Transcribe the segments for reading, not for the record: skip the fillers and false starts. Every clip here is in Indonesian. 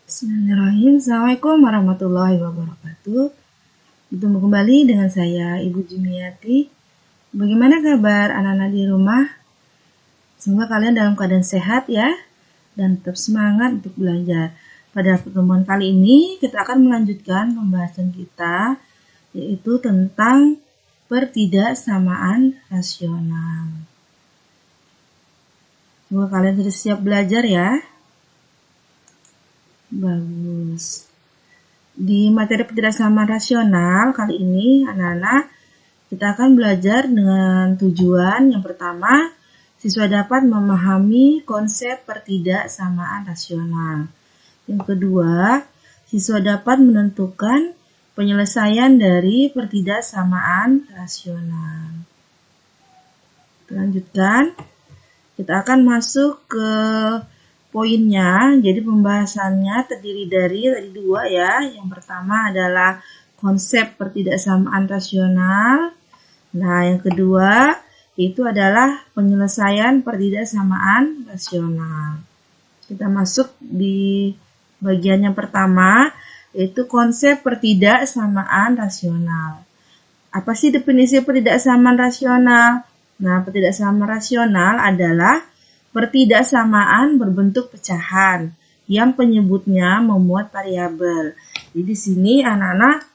Bismillahirrahmanirrahim. Assalamualaikum warahmatullahi wabarakatuh. Bertemu kembali dengan saya, Ibu Jumiati. Bagaimana kabar anak-anak di rumah? Semoga kalian dalam keadaan sehat ya, dan tetap semangat untuk belajar. Pada pertemuan kali ini, kita akan melanjutkan pembahasan kita, yaitu tentang pertidaksamaan rasional. Semoga kalian sudah siap belajar ya. Bagus. Di materi pertidaksamaan rasional kali ini anak-anak kita akan belajar dengan tujuan yang pertama, siswa dapat memahami konsep pertidaksamaan rasional. Yang kedua, siswa dapat menentukan penyelesaian dari pertidaksamaan rasional. Lanjutkan, kita akan masuk ke poinnya. Jadi pembahasannya terdiri dari tadi dua ya. Yang pertama adalah konsep pertidaksamaan rasional. Nah, yang kedua itu adalah penyelesaian pertidaksamaan rasional. Kita masuk di bagian yang pertama, yaitu konsep pertidaksamaan rasional. Apa sih definisi pertidaksamaan rasional? Nah, pertidaksamaan rasional adalah pertidaksamaan berbentuk pecahan yang penyebutnya memuat variabel. Jadi di sini anak-anak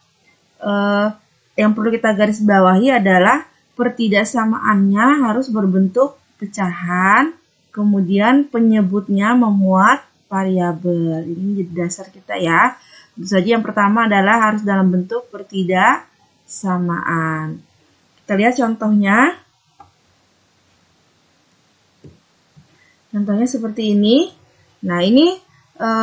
yang perlu kita garis bawahi adalah pertidaksamaannya harus berbentuk pecahan, kemudian penyebutnya memuat variabel. Ini jadi dasar kita ya. Tentu saja yang pertama adalah harus dalam bentuk pertidaksamaan. Kita lihat contohnya. Contohnya seperti ini. Nah, ini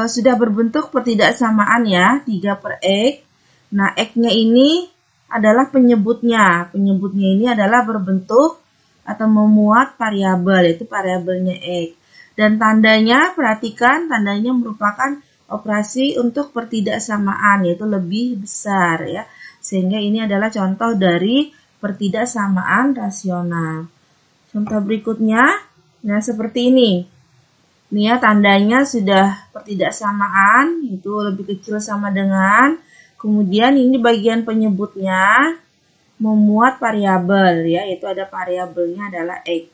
sudah berbentuk pertidaksamaan ya, 3/X. Nah, X-nya ini adalah penyebutnya. Penyebutnya ini adalah berbentuk atau memuat variabel, yaitu variabelnya X. Dan tandanya, perhatikan, tandanya merupakan operasi untuk pertidaksamaan, yaitu lebih besar ya. Sehingga ini adalah contoh dari pertidaksamaan rasional. Contoh berikutnya. Nah, seperti ini. Ini ya, tandanya sudah pertidaksamaan, itu lebih kecil sama dengan. Kemudian ini bagian penyebutnya memuat variabel ya, yaitu ada variabelnya adalah X.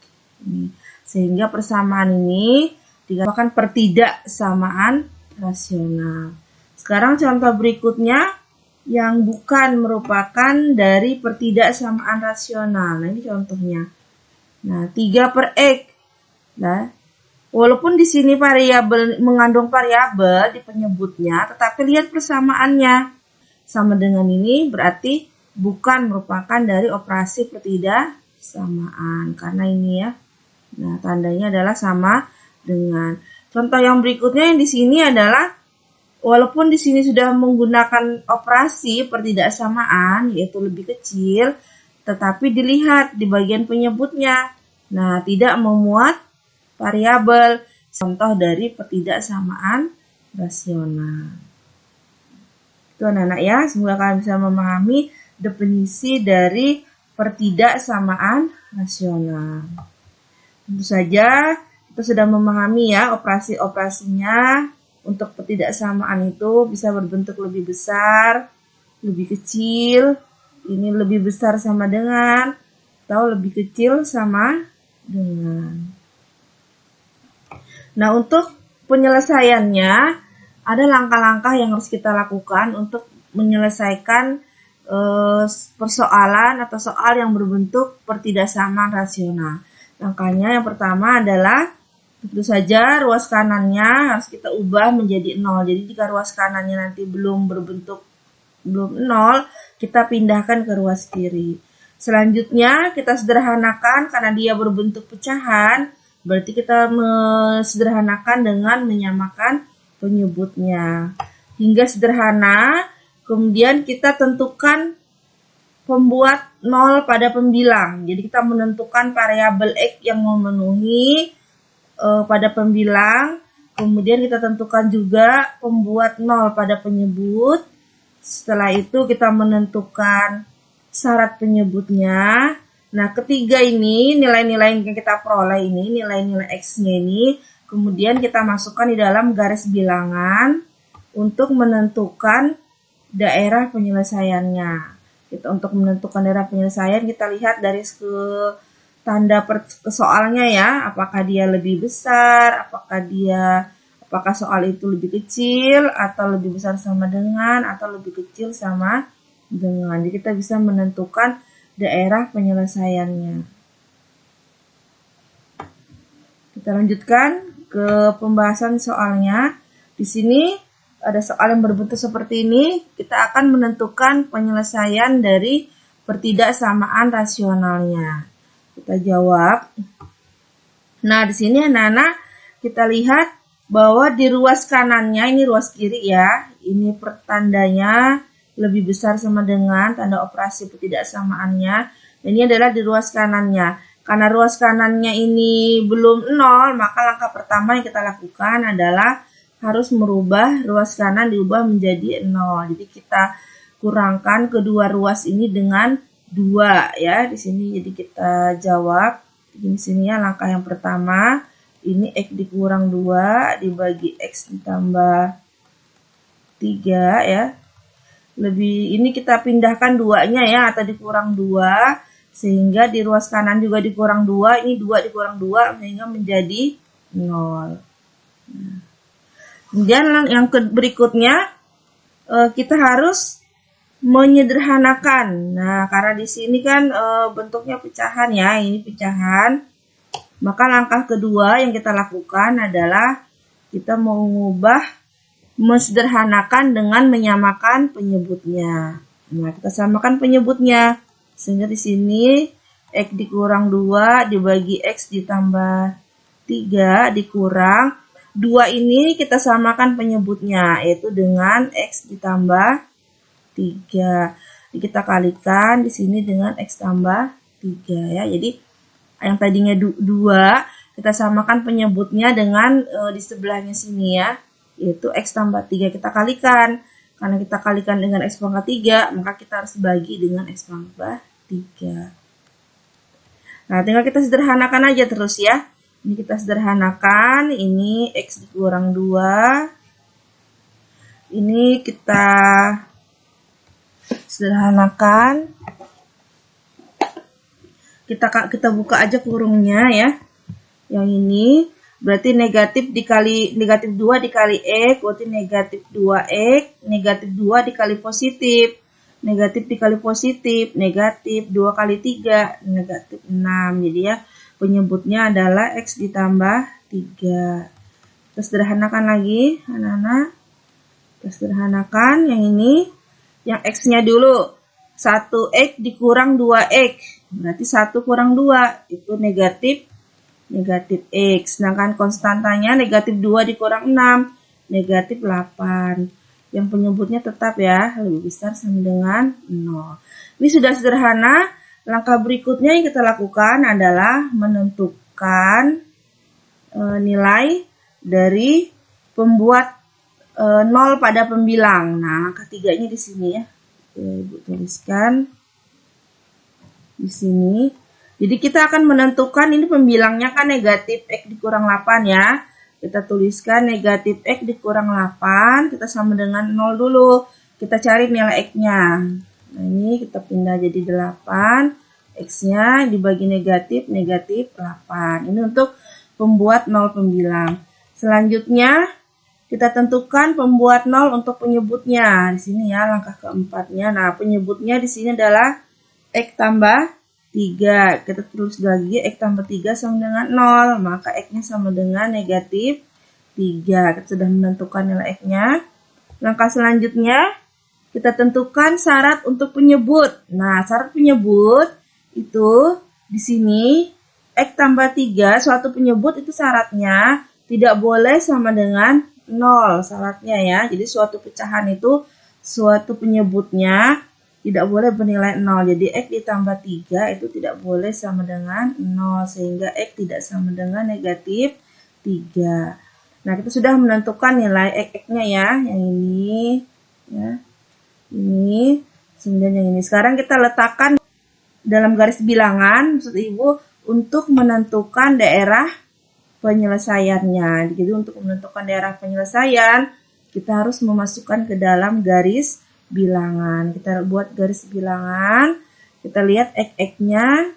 Sehingga persamaan ini dikatakan pertidaksamaan rasional. Sekarang contoh berikutnya yang bukan merupakan dari pertidaksamaan rasional. Nah, ini contohnya. Nah, 3/X. Nah, walaupun di sini variabel mengandung variabel di penyebutnya, tetapi lihat persamaannya. Sama dengan ini berarti bukan merupakan dari operasi pertidaksamaan. Karena ini ya. Nah, tandanya adalah sama dengan. Contoh yang berikutnya yang di sini adalah walaupun di sini sudah menggunakan operasi pertidaksamaan yaitu lebih kecil, tetapi dilihat di bagian penyebutnya. Nah, tidak memuat variabel, contoh dari pertidaksamaan rasional. Itu anak-anak ya, semoga kalian bisa memahami definisi dari pertidaksamaan rasional. Tentu saja kita sudah memahami ya operasi-operasinya. Untuk pertidaksamaan itu bisa berbentuk lebih besar, lebih kecil, ini lebih besar sama dengan, atau lebih kecil sama dengan. Nah, untuk penyelesaiannya, ada langkah-langkah yang harus kita lakukan untuk menyelesaikan persoalan atau soal yang berbentuk pertidaksamaan rasional. Langkahnya yang pertama adalah tentu saja ruas kanannya harus kita ubah menjadi 0. Jadi jika ruas kanannya nanti belum 0, kita pindahkan ke ruas kiri. Selanjutnya kita sederhanakan karena dia berbentuk pecahan. Berarti kita sederhanakan dengan menyamakan penyebutnya. Hingga sederhana, kemudian kita tentukan pembuat 0 pada pembilang. Jadi kita menentukan variabel X yang memenuhi pada pembilang. Kemudian kita tentukan juga pembuat 0 pada penyebut. Setelah itu kita menentukan syarat penyebutnya. Nah, ketiga ini, nilai-nilai yang kita peroleh ini, nilai-nilai X-nya ini, kemudian kita masukkan di dalam garis bilangan untuk menentukan daerah penyelesaiannya. Untuk menentukan daerah penyelesaian kita lihat dari tanda soalnya ya, apakah dia lebih besar, apakah soal itu lebih kecil atau lebih besar sama dengan atau lebih kecil sama dengan. Jadi kita bisa menentukan daerah penyelesaiannya. Kita lanjutkan ke pembahasan soalnya. Di sini ada soal yang berbentuk seperti ini. Kita akan menentukan penyelesaian dari pertidaksamaan rasionalnya. Kita jawab. Nah, di sini anak-anak kita lihat bahwa di ruas kanannya, ini ruas kiri ya, ini pertandanya lebih besar sama dengan tanda operasi pertidaksamaannya. Dan ini adalah di ruas kanannya. Karena ruas kanannya ini belum 0, maka langkah pertama yang kita lakukan adalah harus merubah ruas kanan diubah menjadi 0. Jadi kita kurangkan kedua ruas ini dengan 2 ya di sini. Jadi kita jawab di sini ya, langkah yang pertama ini X dikurang 2 dibagi X ditambah 3 ya. Ini kita pindahkan 2-nya ya, atau dikurang 2 sehingga di ruas kanan juga dikurang 2, ini 2 dikurang 2 sehingga menjadi 0. Nah, kemudian yang berikutnya kita harus menyederhanakan. Nah, karena di sini kan bentuknya pecahan ya, ini pecahan. Maka langkah kedua yang kita lakukan adalah kita mensederhanakan dengan menyamakan penyebutnya. Nah, kita samakan penyebutnya. Sehingga di sini X dikurang 2 dibagi X ditambah 3 dikurang 2 ini kita samakan penyebutnya, yaitu dengan X ditambah 3. Jadi kita kalikan di sini dengan X tambah 3 ya. Jadi yang tadinya 2 kita samakan penyebutnya dengan di sebelahnya sini ya, yaitu X tambah 3 kita kalikan. Karena kita kalikan dengan X pangkat 3, maka kita harus bagi dengan X pangkat 3. Nah, tinggal kita sederhanakan aja terus ya. Ini kita sederhanakan, ini X dikurang 2. Ini kita sederhanakan. Kita buka aja kurungnya ya. Yang ini berarti negatif 2 dikali X, berarti negatif 2X, negatif 2 dikali positif. Negatif dikali positif, negatif 2 kali 3, negatif 6. Jadi ya, penyebutnya adalah X ditambah 3. Kita sederhanakan lagi, anak-anak. Kita sederhanakan yang ini. Yang X-nya dulu. 1X dikurang 2X. Berarti 1 kurang 2. Itu negatif X. Sedangkan konstantanya negatif 2 dikurang 6. Negatif 8. Yang penyebutnya tetap ya, lebih besar sama dengan 0. Ini sudah sederhana. Langkah berikutnya yang kita lakukan adalah menentukan nilai dari pembuat 0 pada pembilang. Nah, angka 3-nya di sini ya. Ibu tuliskan di sini. Jadi kita akan menentukan, ini pembilangnya kan negatif X dikurang 8 ya. Kita tuliskan negatif X dikurang 8, kita sama dengan 0 dulu. Kita cari nilai X-nya. Nah, ini kita pindah jadi 8. X-nya dibagi negatif 8. Ini untuk pembuat 0 pembilang. Selanjutnya, kita tentukan pembuat 0 untuk penyebutnya. Di sini ya, langkah keempatnya. Nah, penyebutnya di sini adalah X tambah 3. Kita tulis lagi X tambah 3 sama dengan 0. Maka X-nya sama dengan negatif 3. Kita sudah menentukan nilai X-nya. Langkah selanjutnya, kita tentukan syarat untuk penyebut. Nah, syarat penyebut itu di sini X tambah 3, suatu penyebut itu syaratnya tidak boleh sama dengan 0. Syaratnya ya. Jadi suatu pecahan itu, suatu penyebutnya tidak boleh bernilai 0. Jadi X ditambah 3 itu tidak boleh sama dengan 0. Sehingga X tidak sama dengan negatif 3. Nah, kita sudah menentukan nilai X-nya ya. Yang ini. Ya. Ini. Kemudian yang ini. Sekarang kita letakkan dalam garis bilangan, maksud Ibu, untuk menentukan daerah penyelesaiannya. Jadi untuk menentukan daerah penyelesaian, kita harus memasukkan ke dalam garis bilangan. Kita buat garis bilangan. Kita lihat X-nya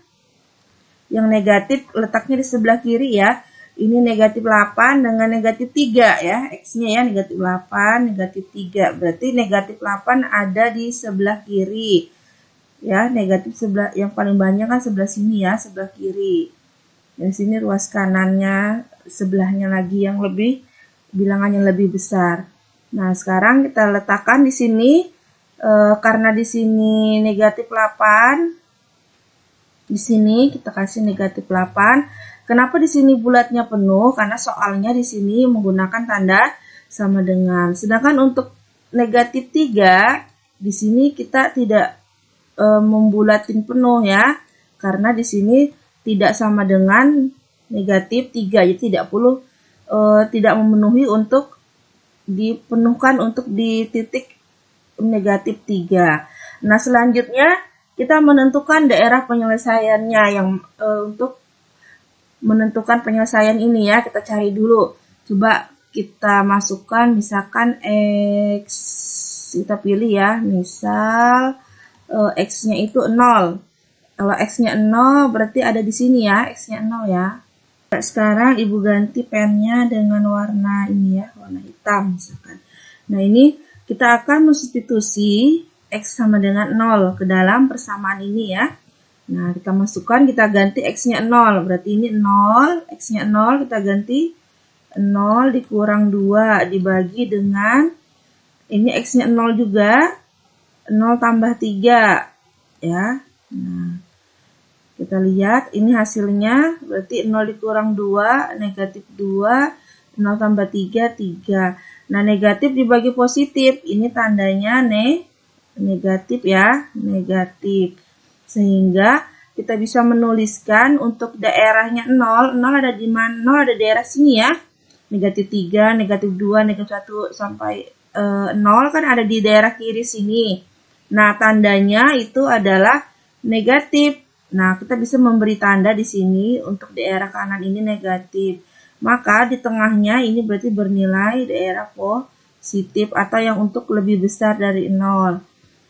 yang negatif letaknya di sebelah kiri ya. Ini negatif 8 dengan negatif 3 ya. X-nya ya negatif 8, negatif 3. Berarti negatif 8 ada di sebelah kiri. Ya, negatif sebelah yang paling banyak kan sebelah sini ya, sebelah kiri. Dan sini ruas kanannya sebelahnya lagi yang lebih bilangan yang lebih besar. Nah, sekarang kita letakkan di sini karena di sini negatif 8. Di sini kita kasih negatif 8. Kenapa di sini bulatnya penuh? Karena soalnya di sini menggunakan tanda sama dengan. Sedangkan untuk negatif 3, di sini kita tidak membulatin penuh ya. Karena di sini tidak sama dengan negatif 3. Jadi tidak memenuhi untuk dipenuhkan untuk di titik negatif 3. Nah, selanjutnya kita menentukan daerah penyelesaiannya yang untuk menentukan penyelesaian ini ya, kita cari dulu. Coba kita masukkan misalkan X, kita pilih ya, misal X-nya itu 0. Kalau X-nya 0 berarti ada di sini ya, X-nya 0 ya. Sekarang Ibu ganti pennya dengan warna ini ya, warna hitam misalkan. Nah, ini kita akan mensubstitusi X sama dengan 0 ke dalam persamaan ini ya. Nah, kita masukkan, kita ganti X-nya 0. Berarti ini 0, X-nya 0, kita ganti 0 dikurang 2 dibagi dengan, ini X-nya 0 juga, 0 tambah 3. Ya, nah, kita lihat, ini hasilnya, berarti 0 dikurang 2, negatif 2, 0 tambah 3, 3. Nah, negatif dibagi positif, ini tandanya negatif ya, negatif. Sehingga kita bisa menuliskan untuk daerahnya 0 ada di mana? 0 ada di daerah sini ya. Negatif 3, negatif 2, negatif 1 sampai 0 kan ada di daerah kiri sini. Nah, tandanya itu adalah negatif. Nah, kita bisa memberi tanda di sini untuk daerah kanan ini negatif. Maka di tengahnya ini berarti bernilai daerah positif atau yang untuk lebih besar dari 0.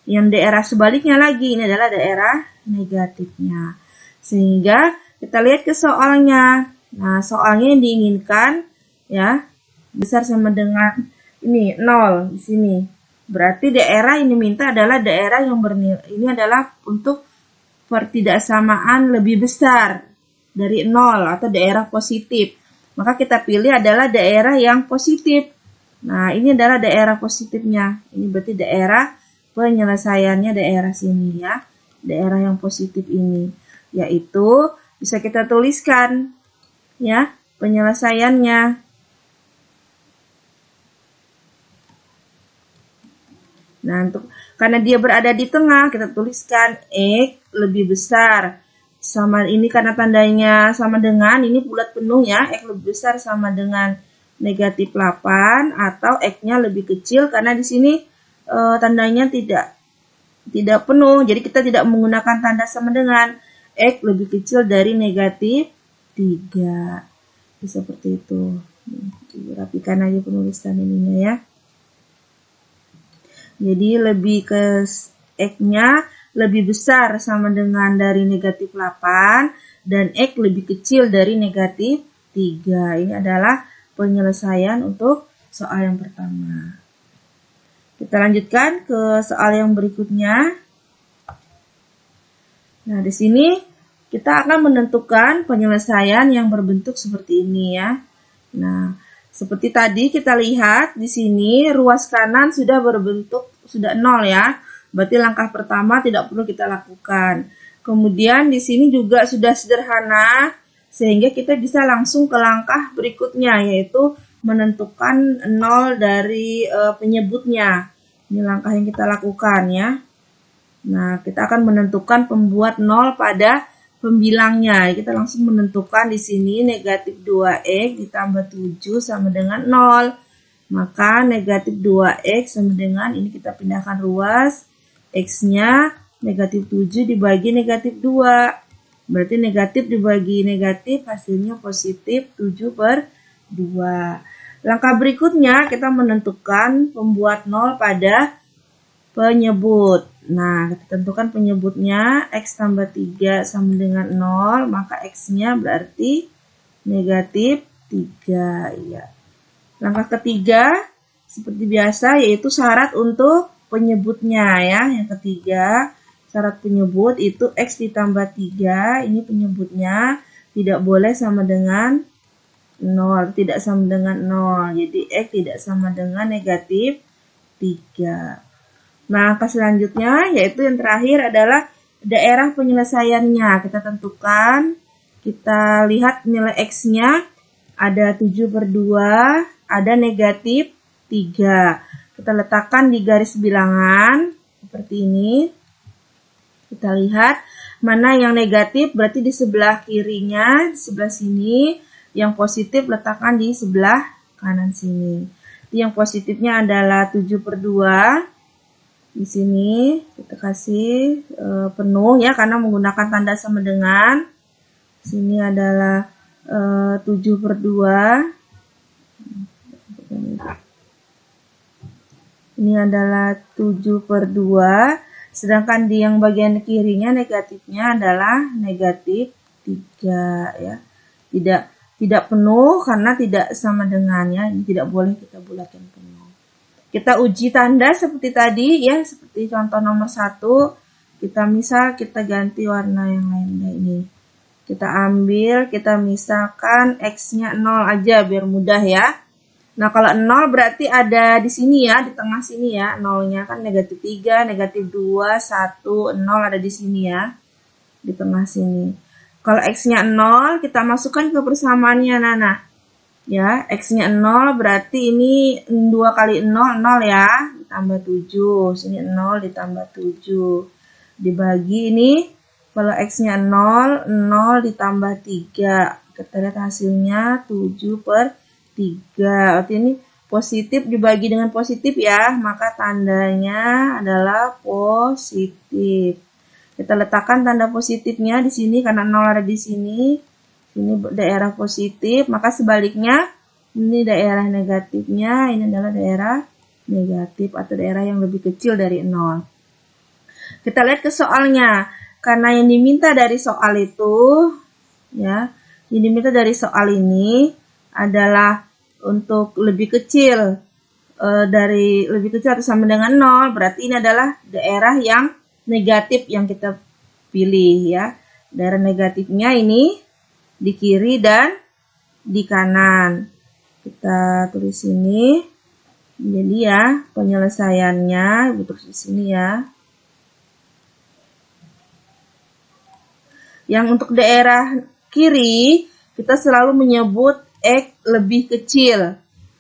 Yang daerah sebaliknya lagi, ini adalah daerah negatifnya. Sehingga kita lihat ke soalnya. Nah, soalnya yang diinginkan ya, besar sama dengan ini 0 di sini. Berarti daerah ini minta adalah daerah yang bernilai, ini adalah untuk pertidaksamaan lebih besar dari 0 atau daerah positif. Maka kita pilih adalah daerah yang positif. Nah, ini adalah daerah positifnya. Ini berarti daerah penyelesaiannya daerah sini ya, daerah yang positif ini, yaitu bisa kita tuliskan ya penyelesaiannya. Nah, karena dia berada di tengah, kita tuliskan X lebih besar sama ini karena tandanya sama dengan ini bulat penuh ya, X lebih besar sama dengan negatif 8 atau X-nya lebih kecil karena di sini tandanya tidak penuh, jadi kita tidak menggunakan tanda sama dengan. X lebih kecil dari negatif 3. Seperti itu. Rapikan aja penulisan ininya ya. Jadi lebih ke X-nya lebih besar sama dengan dari negatif 8 dan X lebih kecil dari negatif 3. Ini adalah penyelesaian untuk soal yang pertama. Kita lanjutkan ke soal yang berikutnya. Nah, di sini kita akan menentukan penyelesaian yang berbentuk seperti ini ya. Nah, seperti tadi kita lihat di sini ruas kanan sudah berbentuk sudah 0 ya. Berarti langkah pertama tidak perlu kita lakukan. Kemudian di sini juga sudah sederhana sehingga kita bisa langsung ke langkah berikutnya yaitu menentukan 0 dari penyebutnya. Ini langkah yang kita lakukan ya. Nah, kita akan menentukan pembuat 0 pada pembilangnya. Kita langsung menentukan di sini negatif 2x ditambah 7 sama dengan 0. Maka negatif 2x sama dengan, ini kita pindahkan ruas, x-nya negatif 7 dibagi negatif 2. Berarti negatif dibagi negatif hasilnya positif 7/2. Langkah berikutnya kita menentukan pembuat nol pada penyebut. Nah, kita tentukan penyebutnya X tambah 3 sama dengan 0, maka X-nya berarti negatif 3. Ya. Langkah ketiga, seperti biasa, yaitu syarat untuk penyebutnya ya. Yang ketiga, syarat penyebut itu X ditambah 3, ini penyebutnya tidak boleh sama dengan 0, tidak sama dengan 0. Jadi X tidak sama dengan negatif 3. Nah, angka selanjutnya yaitu yang terakhir adalah daerah penyelesaiannya. Kita tentukan, kita lihat nilai X-nya ada 7/2, ada negatif 3. Kita letakkan di garis bilangan seperti ini. Kita lihat mana yang negatif berarti di sebelah kirinya, di sebelah sini. Yang positif letakkan di sebelah kanan sini. Yang positifnya adalah 7/2. Di sini kita kasih penuh ya, karena menggunakan tanda sama dengan. Sini adalah 7/2. Ini adalah 7/2. Sedangkan di yang bagian kirinya negatifnya adalah negatif 3 ya. Tidak penuh karena tidak sama dengan ya. Ini tidak boleh kita bulatkan penuh. Kita uji tanda seperti tadi ya, seperti contoh nomor 1. Kita ganti warna yang lainnya ini. Kita ambil, kita misalkan X-nya 0 aja biar mudah ya. Nah, kalau 0 berarti ada di sini ya, di tengah sini ya. 0-nya kan negatif 3, negatif 2, 1, 0 ada di sini ya. Di tengah sini. Kalau X-nya 0, kita masukkan ke persamaannya, Nana. Ya, X-nya 0 berarti ini 2 kali 0, 0 ya. Ditambah 7. Sini 0 ditambah 7. Dibagi ini, kalau X-nya 0, 0 ditambah 3. Kita lihat hasilnya 7/3. Artinya ini positif dibagi dengan positif ya, maka tandanya adalah positif. Kita letakkan tanda positifnya di sini karena 0 ada di sini. Ini daerah positif, maka sebaliknya ini daerah negatifnya, ini adalah daerah negatif atau daerah yang lebih kecil dari 0. Kita lihat ke soalnya. Karena yang diminta dari soal itu ya, yang diminta dari soal ini adalah untuk lebih kecil dari lebih kecil atau sama dengan 0, berarti ini adalah daerah yang negatif yang kita pilih ya. Daerah negatifnya ini di kiri dan di kanan. Kita tulis sini. Jadi ya, penyelesaiannya butuh di sini ya. Yang untuk daerah kiri, kita selalu menyebut X lebih kecil.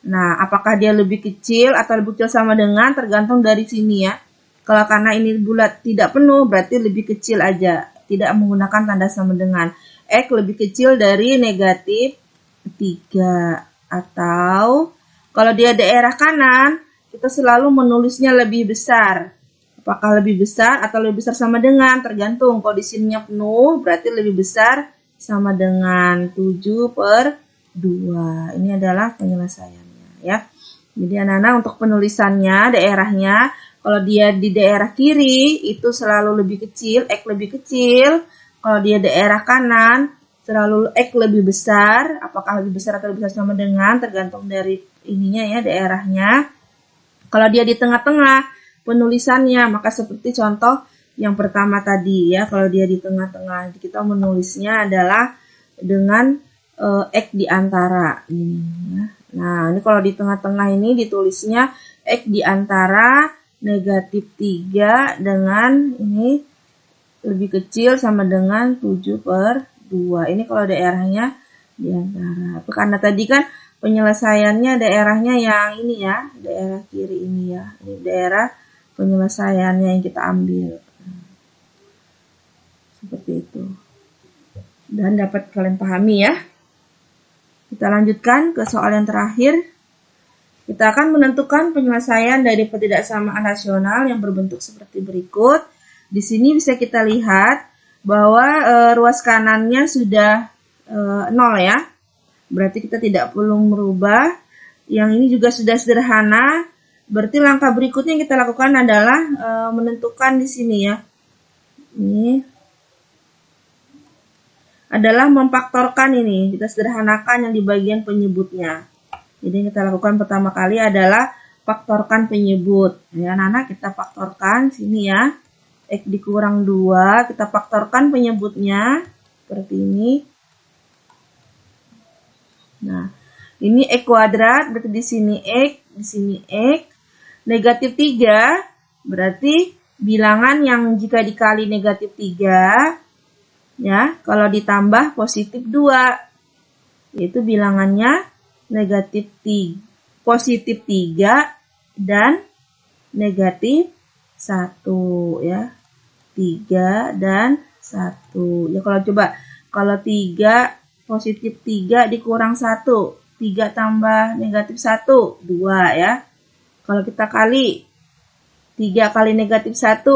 Nah, apakah dia lebih kecil atau lebih kecil sama dengan tergantung dari sini ya. Kalau karena ini bulat tidak penuh, berarti lebih kecil aja. Tidak menggunakan tanda sama dengan. X lebih kecil dari negatif 3. Atau kalau dia daerah kanan, kita selalu menulisnya lebih besar. Apakah lebih besar atau lebih besar sama dengan, tergantung. Kalau di sininya penuh, berarti lebih besar sama dengan 7/2. Ini adalah penyelesaiannya ya. Jadi anak-anak untuk penulisannya, daerahnya, kalau dia di daerah kiri itu selalu lebih kecil, X lebih kecil. Kalau dia daerah kanan selalu X lebih besar. Apakah lebih besar atau lebih besar sama dengan, tergantung dari ininya ya, daerahnya. Kalau dia di tengah-tengah penulisannya, maka seperti contoh yang pertama tadi ya, kalau dia di tengah-tengah, kita menulisnya adalah dengan X di antara ini ya. Nah, ini kalau di tengah-tengah ini ditulisnya X di antara negatif 3 dengan ini lebih kecil sama dengan 7/2. Ini kalau daerahnya di antara. Karena tadi kan penyelesaiannya daerahnya yang ini ya, daerah kiri ini ya. Ini daerah penyelesaiannya yang kita ambil. Seperti itu. Dan dapat kalian pahami ya. Kita lanjutkan ke soal yang terakhir. Kita akan menentukan penyelesaian dari ketidaksamaan rasional yang berbentuk seperti berikut. Di sini bisa kita lihat bahwa ruas kanannya sudah 0 ya. Berarti kita tidak perlu merubah. Yang ini juga sudah sederhana. Berarti langkah berikutnya yang kita lakukan adalah menentukan di sini ya. Ini adalah memfaktorkan ini. Kita sederhanakan yang di bagian penyebutnya. Jadi yang kita lakukan pertama kali adalah faktorkan penyebut. Ya, anak-anak kita faktorkan sini ya. X dikurang 2, kita faktorkan penyebutnya seperti ini. Nah, ini X kuadrat, berarti di sini X, di sini X. Negatif 3, berarti bilangan yang jika dikali negatif 3, ya, kalau ditambah positif 2, yaitu bilangannya negatif 3, positif 3 dan negatif 1 ya. 3 dan 1. Ya kalau coba, kalau 3 positif 3 dikurang 1, 3 tambah negatif 1, 2 ya. Kalau kita kali 3 kali negatif 1,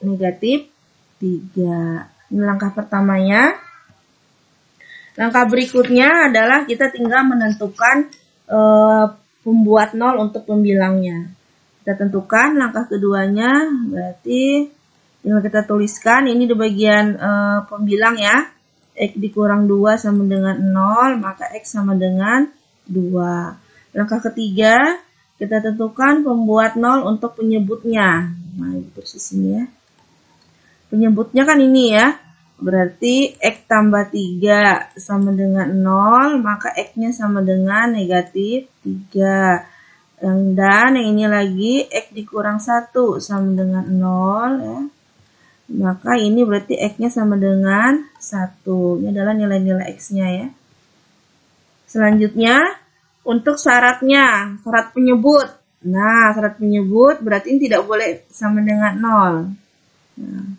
negatif 3. Ini langkah pertamanya. Langkah berikutnya adalah kita tinggal menentukan pembuat 0 untuk pembilangnya. Kita tentukan langkah keduanya, berarti tinggal kita tuliskan ini di bagian pembilang ya. X dikurang 2 sama dengan 0, maka X sama dengan 2. Langkah ketiga, kita tentukan pembuat 0 untuk penyebutnya. Nah, persis ini ya. Penyebutnya kan ini ya. Berarti X tambah 3 sama dengan 0, maka X-nya sama dengan negatif 3. Dan yang ini lagi, X dikurang 1 sama dengan 0 ya. Maka ini berarti X-nya sama dengan 1. Ini adalah nilai-nilai X-nya ya. Selanjutnya, untuk syaratnya, syarat penyebut. Nah, syarat penyebut berarti ini tidak boleh sama dengan 0. Nah,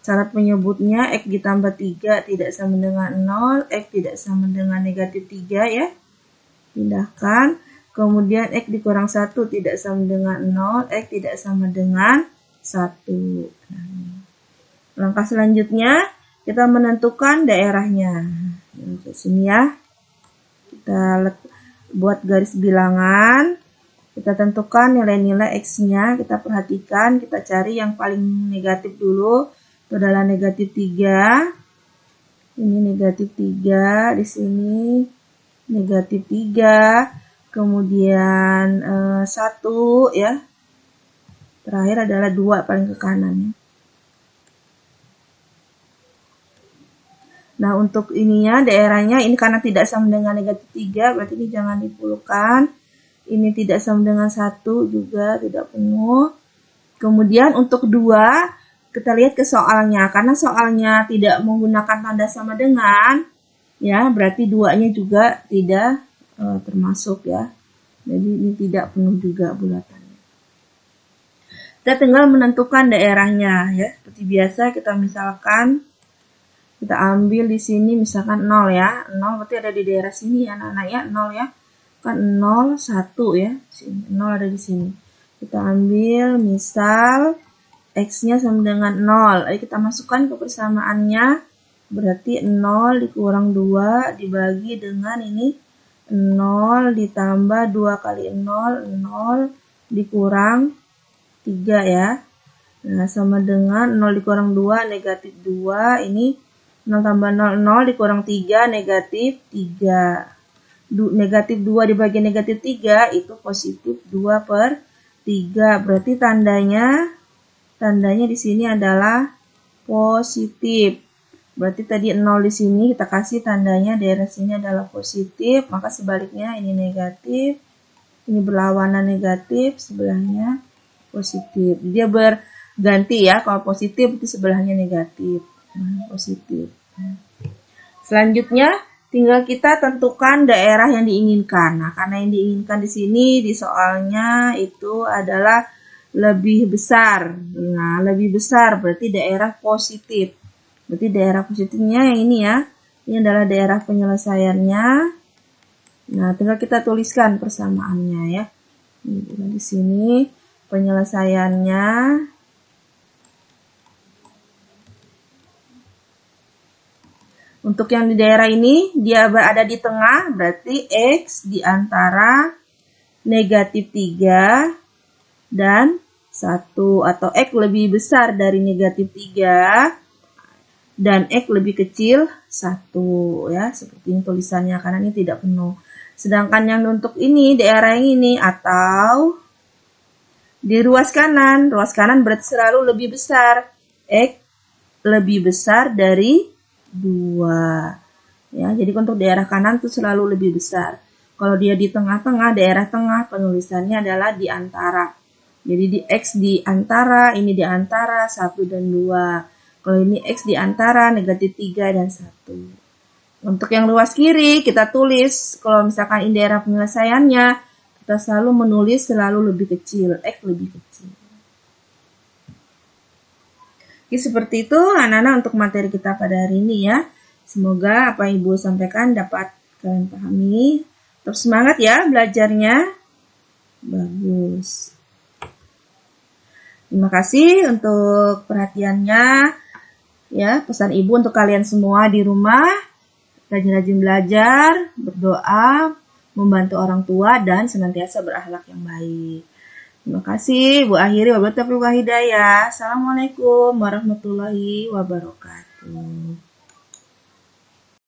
syarat penyebutnya X ditambah 3 tidak sama dengan 0, X tidak sama dengan negatif 3 ya. Pindahkan. Kemudian X dikurang 1 tidak sama dengan 0, X tidak sama dengan 1. Langkah selanjutnya, kita menentukan daerahnya. Di sini ya. Kita buat garis bilangan. Kita tentukan nilai-nilai X-nya. Kita perhatikan, kita cari yang paling negatif dulu. Itu adalah negatif 3. Ini negatif 3. Di sini negatif 3. Kemudian 1 ya. Terakhir adalah 2 paling ke kanan ya. Nah, untuk ininya daerahnya ini karena tidak sama dengan negatif 3, berarti ini jangan dipulukan. Ini tidak sama dengan 1 juga tidak penuh. Kemudian untuk 2, kita lihat ke soalnya. Karena soalnya tidak menggunakan tanda sama dengan, ya berarti 2-nya juga tidak termasuk ya. Jadi ini tidak penuh juga bulatannya. Kita tinggal menentukan daerahnya ya. Seperti biasa kita misalkan kita ambil di sini misalkan 0 ya. 0 berarti ada di daerah sini ya anak-anak ya. 0 ya. Kan 0, 1 ya. 0 ada di sini. Kita ambil misal X-nya sama dengan 0. Ayo kita masukkan ke persamaannya. Berarti 0 dikurang 2 dibagi dengan ini 0 ditambah 2 kali 0. 0 dikurang 3 ya. Nah, sama dengan 0 dikurang 2 negatif 2. Ini 0 tambah 0, 0 dikurang 3 negatif 3. Negatif 2 dibagi negatif 3 itu positif 2/3. Berarti tandanya di sini adalah positif. Berarti tadi 0 di sini kita kasih tandanya daerah sini adalah positif, maka sebaliknya ini negatif. Ini berlawanan negatif, sebelahnya positif. Dia berganti ya, kalau positif itu sebelahnya negatif. Positif. Selanjutnya tinggal kita tentukan daerah yang diinginkan. Nah, karena yang diinginkan di sini di soalnya itu adalah lebih besar. Nah, lebih besar berarti daerah positif. Berarti daerah positifnya yang ini ya. Ini adalah daerah penyelesaiannya. Nah, tinggal kita tuliskan persamaannya ya. Di sini penyelesaiannya. Untuk yang di daerah ini dia berada di tengah, berarti X di antara negatif 3 dan 1, atau X lebih besar dari negatif 3 dan X lebih kecil 1, ya. Seperti ini tulisannya karena ini tidak penuh. Sedangkan yang untuk ini, daerah yang ini, atau di ruas kanan berarti selalu lebih besar. X lebih besar dari 2. Ya, jadi untuk daerah kanan itu selalu lebih besar. Kalau dia di tengah-tengah, daerah tengah, penulisannya adalah di antara. Jadi di X di antara, ini di antara 1 dan 2. Kalau ini X di antara negatif 3 dan 1. Untuk yang luas kiri, kita tulis, kalau misalkan ini daerah penyelesaiannya, kita selalu menulis selalu lebih kecil, X lebih kecil. Oke, seperti itu anak-anak untuk materi kita pada hari ini ya. Semoga apa yang Ibu sampaikan dapat kalian pahami. Terus semangat ya belajarnya. Bagus. Terima kasih untuk perhatiannya. Ya, pesan Ibu untuk kalian semua di rumah. Rajin-rajin belajar, berdoa, membantu orang tua, dan senantiasa berakhlak yang baik. Terima kasih. Bu akhiri wabillahi taufiq wal hidayah. Assalamualaikum warahmatullahi wabarakatuh.